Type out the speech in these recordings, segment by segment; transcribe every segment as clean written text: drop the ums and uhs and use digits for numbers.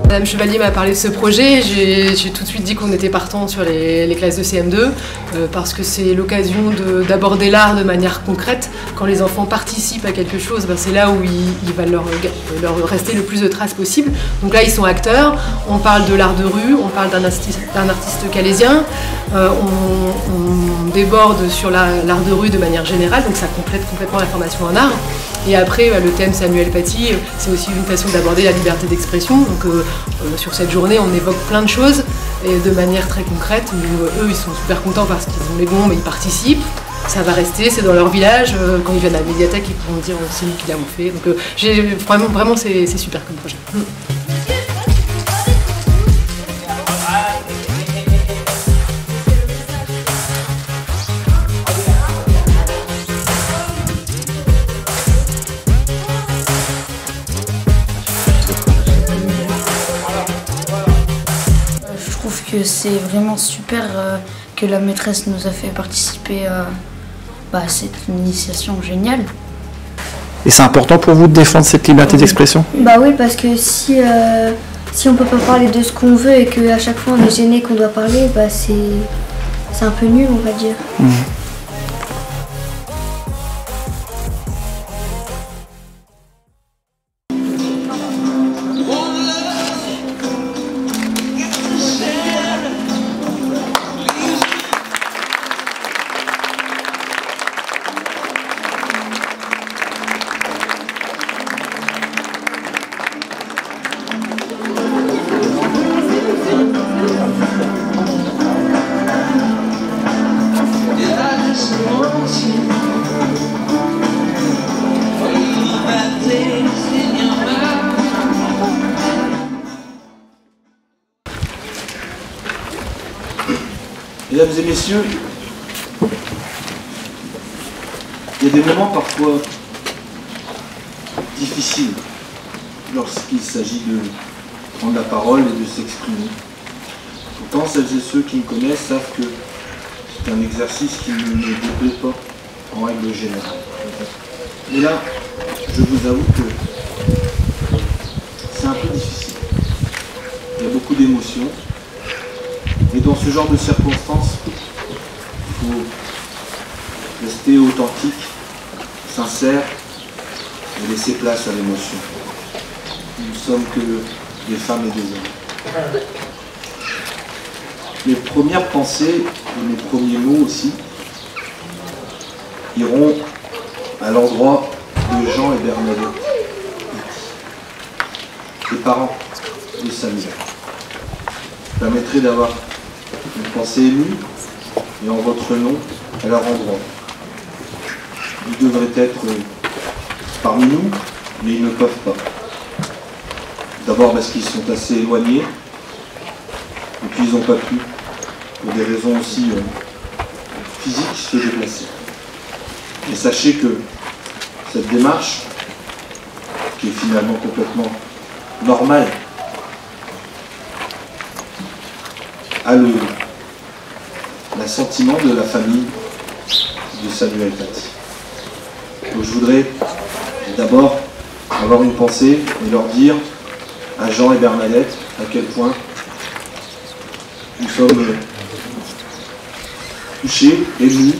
Madame Chevalier m'a parlé de ce projet, j'ai tout de suite dit qu'on était partant sur les classes de CM2 parce que c'est l'occasion d'aborder l'art de manière concrète. Quand les enfants participent à quelque chose, ben c'est là où il va leur rester le plus de traces possible. Donc là ils sont acteurs, on parle de l'art de rue, on parle d'un artiste calaisien, on déborde sur l'art de rue de manière générale, donc ça complète complètement la formation en art. Et après, le thème Samuel Paty, c'est aussi une façon d'aborder la liberté d'expression. Donc sur cette journée, on évoque plein de choses et de manière très concrète. Eux, ils sont super contents parce qu'ils ont les bombes et ils participent. Ça va rester, c'est dans leur village. Quand ils viennent à la médiathèque, ils pourront dire c'est nous qui l'avons fait. Donc vraiment c'est super comme projet. Je trouve que c'est vraiment super que la maîtresse nous a fait participer à cette initiation géniale. Et c'est important pour vous de défendre cette liberté d'expression? Bah oui, parce que si on peut pas parler de ce qu'on veut et qu'à chaque fois on est gêné qu'on doit parler, bah c'est un peu nul, on va dire. Mesdames et messieurs, il y a des moments parfois difficiles lorsqu'il s'agit de prendre la parole et de s'exprimer. Pourtant, celles et ceux qui me connaissent savent que c'est un exercice qui ne me déplaît pas en règle générale. Mais là, je vous avoue que c'est un peu difficile. Il y a beaucoup d'émotions. Et dans ce genre de circonstances, il faut rester authentique, sincère et laisser place à l'émotion. Nous ne sommes que des femmes et des hommes. Mes premières pensées et mes premiers mots aussi iront à l'endroit de Jean et Bernadette, les parents de Samuel. Je permettrai d'avoir une pensée émue et en votre nom à leur endroit. Ils devraient être parmi nous, mais ils ne peuvent pas. D'abord parce qu'ils sont assez éloignés, et puis ils n'ont pas pu, pour des raisons aussi physiques, se déplacer. Et sachez que cette démarche, qui est finalement complètement normale, a l'assentiment de la famille de Samuel Paty. Donc je voudrais d'abord avoir une pensée et leur dire à Jean et Bernadette à quel point nous sommes touchés, émus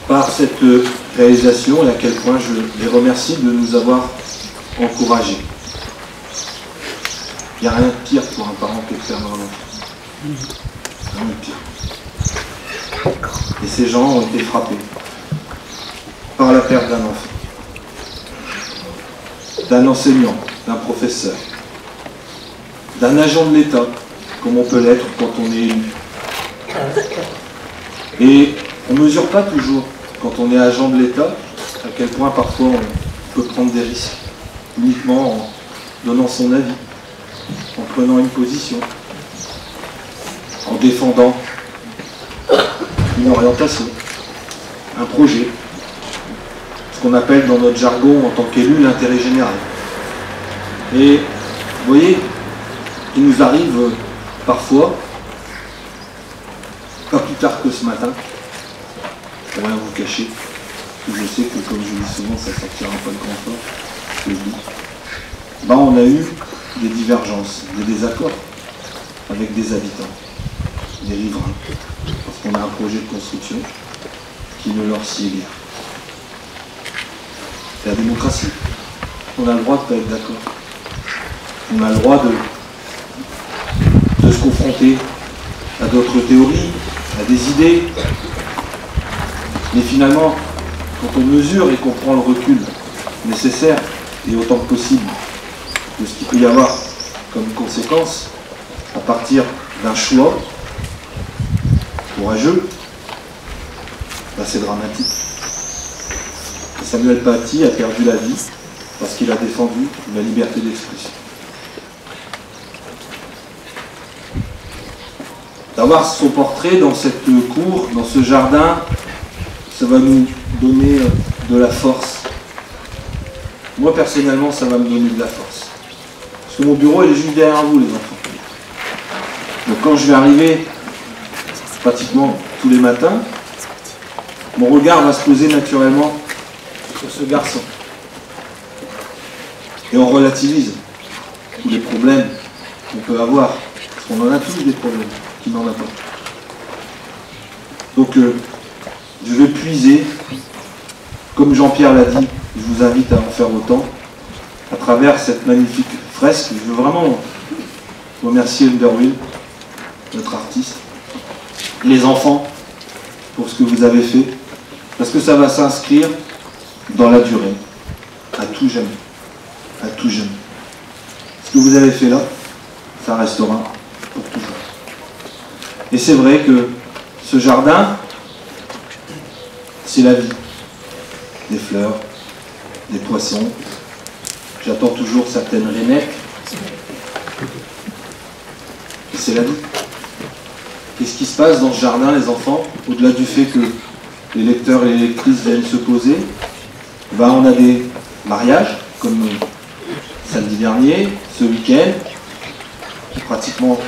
par cette réalisation et à quel point je les remercie de nous avoir encouragés. Il n'y a rien de pire pour un parent que de perdre un enfant. Rien de pire. Et ces gens ont été frappés par la perte d'un enfant, d'un enseignant, d'un professeur, d'un agent de l'État, comme on peut l'être quand on est élu. Et on ne mesure pas toujours quand on est agent de l'État, à quel point parfois on peut prendre des risques, uniquement en donnant son avis, en prenant une position, en défendant une orientation, un projet, ce qu'on appelle dans notre jargon en tant qu'élu l'intérêt général. Et vous voyez, il nous arrive parfois, pas plus tard que ce matin, pour rien vous cacher, je sais que comme je dis souvent, ça sortira pas de grand fort, ce que je dis. Ben, on a eu des divergences, des désaccords avec des habitants, des riverains, parce qu'on a un projet de construction qui ne leur sied guère. C'est la démocratie. On a le droit de ne pas être d'accord. On a le droit de se confronter à d'autres théories, à des idées. Mais finalement, quand on mesure et qu'on prend le recul nécessaire, et autant que possible, de ce qu'il peut y avoir comme conséquence, à partir d'un choix courageux, ben c'est dramatique. Et Samuel Paty a perdu la vie parce qu'il a défendu la liberté d'expression. D'avoir son portrait dans cette cour, dans ce jardin, ça va nous donner de la force. Moi, personnellement, ça va me donner de la force. Parce que mon bureau, il est juste derrière vous, les enfants. Donc quand je vais arriver, pratiquement tous les matins, mon regard va se poser naturellement sur ce garçon. Et on relativise tous les problèmes qu'on peut avoir. Parce qu'on en a tous des problèmes, qui n'en a pas. Donc, je vais puiser, comme Jean-Pierre l'a dit, je vous invite à en faire autant, à travers cette magnifique fresque. Je veux vraiment remercier Underwill, notre artiste, les enfants, pour ce que vous avez fait, parce que ça va s'inscrire dans la durée, à tout jamais, à tout jamais. Ce que vous avez fait là, ça restera pour toujours. Et c'est vrai que ce jardin, c'est la vie. Des fleurs, des poissons. J'attends toujours certaines rainettes. Et c'est la vie. Qu'est-ce qui se passe dans ce jardin, les enfants, au-delà du fait que les lecteurs et les lectrices viennent se poser? Ben, on a des mariages, comme samedi dernier, ce week-end, pratiquement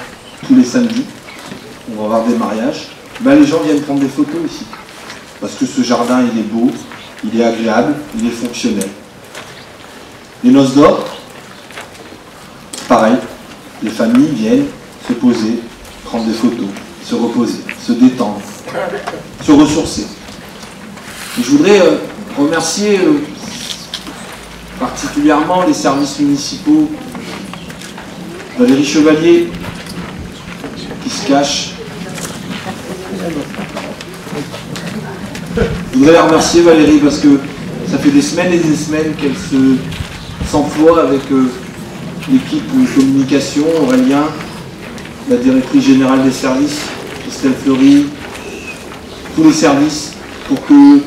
tous les samedis, on va avoir des mariages. Ben, les gens viennent prendre des photos ici. Parce que ce jardin, il est beau, il est agréable, il est fonctionnel. Les noces d'or, pareil, les familles viennent se poser, prendre des photos, se reposer, se détendre, se ressourcer. Et je voudrais remercier particulièrement les services municipaux, Valérie Chevalier, qui se cache. Je voudrais la remercier, Valérie, parce que ça fait des semaines et des semaines qu'elle s'emploie avec l'équipe de communication, Aurélien, la directrice générale des services, Christelle Fleury, tous les services, pour que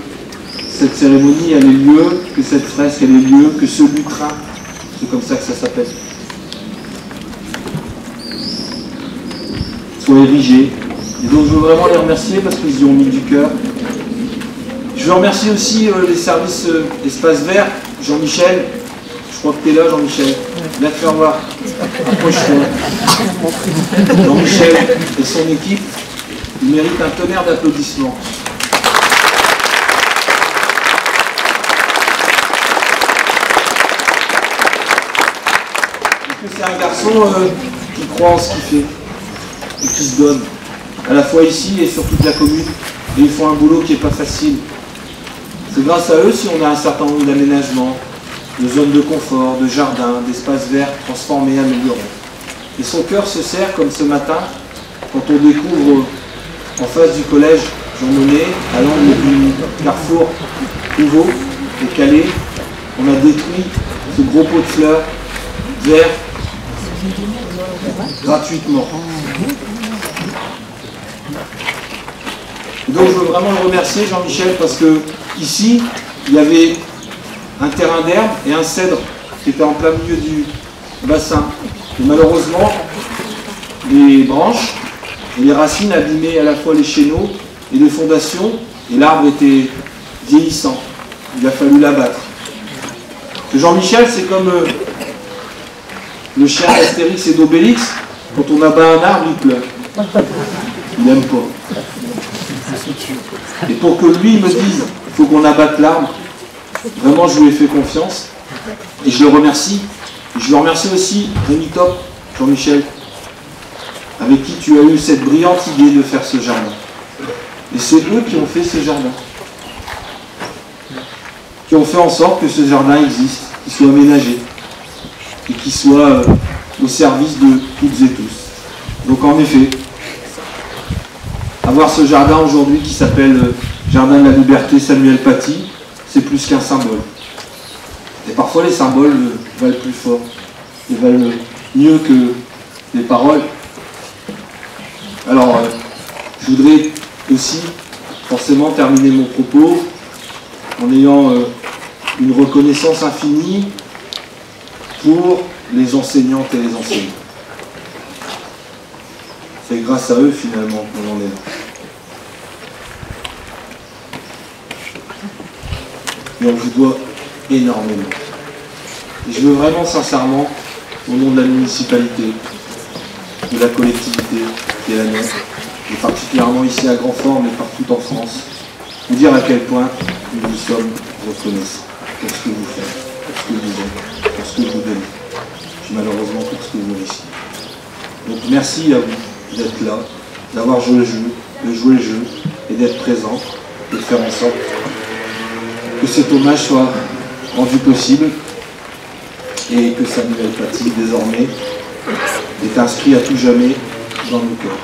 cette cérémonie elle ait lieu, que cette fresque elle ait lieu, que ce lutrin, c'est comme ça que ça s'appelle, soit érigé. Et donc je veux vraiment les remercier parce qu'ils y ont mis du cœur. Je veux remercier aussi les services Espace Vert, Jean-Michel. Je crois que tu es là, Jean-Michel. Viens te faire voir. Approche-toi. Jean-Michel et son équipe, ils méritent un tonnerre d'applaudissements. C'est un garçon qui croit en ce qu'il fait et qui se donne, à la fois ici et sur toute la commune. Et ils font un boulot qui n'est pas facile. C'est grâce à eux si on a un certain nombre d'aménagements, de zones de confort, de jardins, d'espaces verts transformés, améliorés. Et son cœur se serre comme ce matin, quand on découvre en face du collège Jean Monnet, à l'angle du carrefour Prouveau et Calais, on a détruit ce gros pot de fleurs verts gratuitement. Et donc je veux vraiment le remercier, Jean-Michel, parce que Ici, il y avait un terrain d'herbe et un cèdre qui était en plein milieu du bassin. Et malheureusement, les branches et les racines abîmaient à la fois les chéneaux et les fondations, et l'arbre était vieillissant. Il a fallu l'abattre. Jean-Michel, c'est comme le chien d'Astérix et d'Obélix. Quand on abat un arbre, il pleure. Il n'aime pas. Et pour que lui me dise il faut qu'on abatte l'arbre, vraiment je lui ai fait confiance. Et je le remercie. Et je le remercie aussi, Rémi Top, Jean-Michel, avec qui tu as eu cette brillante idée de faire ce jardin. Et c'est eux qui ont fait ce jardin. Qui ont fait en sorte que ce jardin existe, qu'il soit aménagé, et qu'il soit au service de toutes et tous. Donc en effet, avoir ce jardin aujourd'hui qui s'appelle Jardin de la Liberté Samuel Paty, c'est plus qu'un symbole. Et parfois les symboles valent plus fort, et valent mieux que les paroles. Alors, je voudrais aussi forcément terminer mon propos en ayant une reconnaissance infinie pour les enseignantes et les enseignants. C'est grâce à eux finalement qu'on en est là. Et on vous doit énormément. Et je veux vraiment sincèrement, au nom de la municipalité, de la collectivité qui est la nôtre, et particulièrement ici à Grandfort, mais partout en France, vous dire à quel point nous vous sommes reconnaissants pour ce que vous faites, pour ce que vous êtes, pour ce que vous donnez. Puis malheureusement pour ce que vous réussissez. Donc merci à vous d'être là, d'avoir joué le jeu, de jouer le jeu et d'être présent et de faire en sorte que cet hommage soit rendu possible et que Samuel Paty désormais est inscrit à tout jamais dans nos cœurs.